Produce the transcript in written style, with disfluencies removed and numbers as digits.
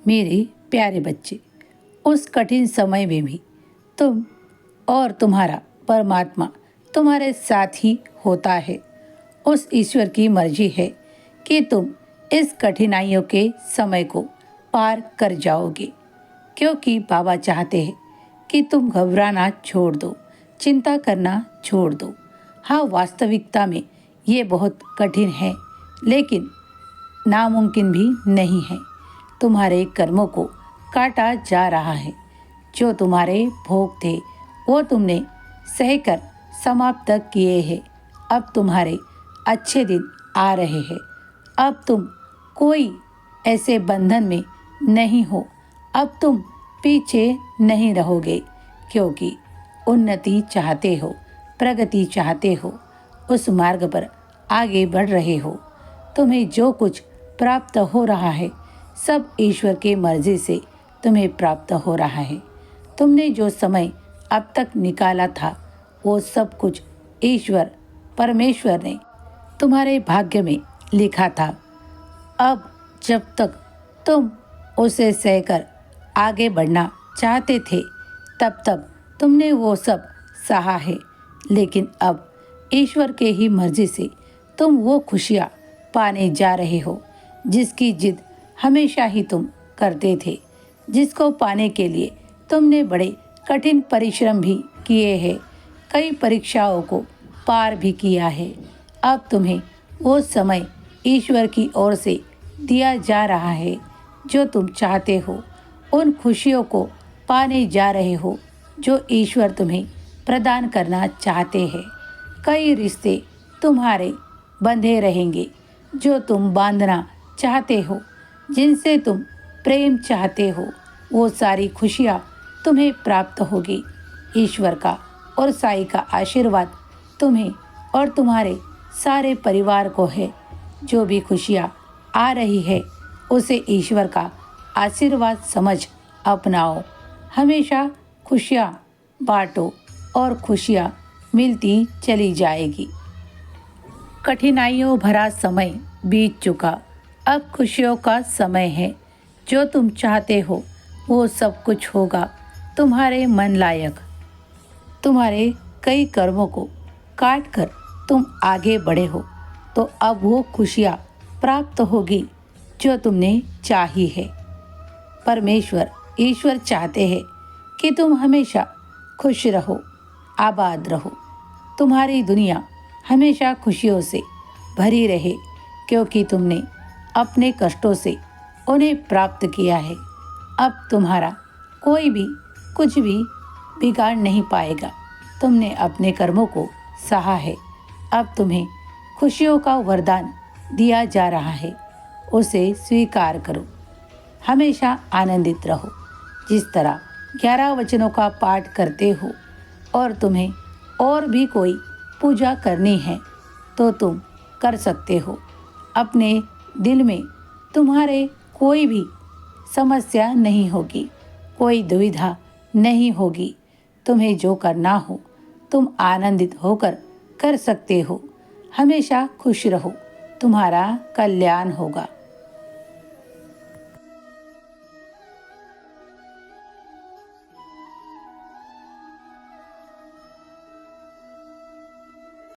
मेरे प्यारे बच्चे, उस कठिन समय में भी तुम और तुम्हारा परमात्मा तुम्हारे साथ ही होता है। उस ईश्वर की मर्जी है कि तुम इस कठिनाइयों के समय को पार कर जाओगे, क्योंकि बाबा चाहते हैं कि तुम घबराना छोड़ दो, चिंता करना छोड़ दो। हाँ, वास्तविकता में ये बहुत कठिन है, लेकिन नामुमकिन भी नहीं है। तुम्हारे कर्मों को काटा जा रहा है। जो तुम्हारे भोग थे वो तुमने सहकर समाप्त किए हैं। अब तुम्हारे अच्छे दिन आ रहे हैं। अब तुम कोई ऐसे बंधन में नहीं हो। अब तुम पीछे नहीं रहोगे, क्योंकि उन्नति चाहते हो, प्रगति चाहते हो, उस मार्ग पर आगे बढ़ रहे हो। तुम्हें जो कुछ प्राप्त हो रहा है सब ईश्वर की मर्जी से तुम्हें प्राप्त हो रहा है। तुमने जो समय अब तक निकाला था वो सब कुछ ईश्वर परमेश्वर ने तुम्हारे भाग्य में लिखा था। अब जब तक तुम उसे सहकर आगे बढ़ना चाहते थे तब तक तुमने वो सब सहा है, लेकिन अब ईश्वर के ही मर्जी से तुम वो खुशियाँ पाने जा रहे हो जिसकी जिद हमेशा ही तुम करते थे, जिसको पाने के लिए तुमने बड़े कठिन परिश्रम भी किए हैं, कई परीक्षाओं को पार भी किया है। अब तुम्हें वो समय ईश्वर की ओर से दिया जा रहा है जो तुम चाहते हो। उन खुशियों को पाने जा रहे हो जो ईश्वर तुम्हें प्रदान करना चाहते हैं। कई रिश्ते तुम्हारे बंधे रहेंगे जो तुम बांधना चाहते हो, जिनसे तुम प्रेम चाहते हो। वो सारी खुशियाँ तुम्हें प्राप्त होगी। ईश्वर का और साईं का आशीर्वाद तुम्हें और तुम्हारे सारे परिवार को है। जो भी खुशियाँ आ रही है उसे ईश्वर का आशीर्वाद समझ अपनाओ। हमेशा खुशियाँ बांटो और खुशियाँ मिलती चली जाएगी। कठिनाइयों भरा समय बीत चुका, अब खुशियों का समय है। जो तुम चाहते हो वो सब कुछ होगा तुम्हारे मन लायक। तुम्हारे कई कर्मों को काट कर तुम आगे बढ़े हो, तो अब वो खुशियाँ प्राप्त होगी जो तुमने चाही है। परमेश्वर ईश्वर चाहते हैं कि तुम हमेशा खुश रहो, आबाद रहो। तुम्हारी दुनिया हमेशा खुशियों से भरी रहे, क्योंकि तुमने अपने कष्टों से उन्हें प्राप्त किया है। अब तुम्हारा कोई भी कुछ भी बिगाड़ नहीं पाएगा। तुमने अपने कर्मों को सहा है। अब तुम्हें खुशियों का वरदान दिया जा रहा है, उसे स्वीकार करो। हमेशा आनंदित रहो। जिस तरह 11 वचनों का पाठ करते हो और तुम्हें और भी कोई पूजा करनी है तो तुम कर सकते हो। अपने दिल में तुम्हारे कोई भी समस्या नहीं होगी, कोई दुविधा नहीं होगी। तुम्हें जो करना हो तुम आनंदित होकर कर सकते हो। हमेशा खुश रहो, तुम्हारा कल्याण होगा।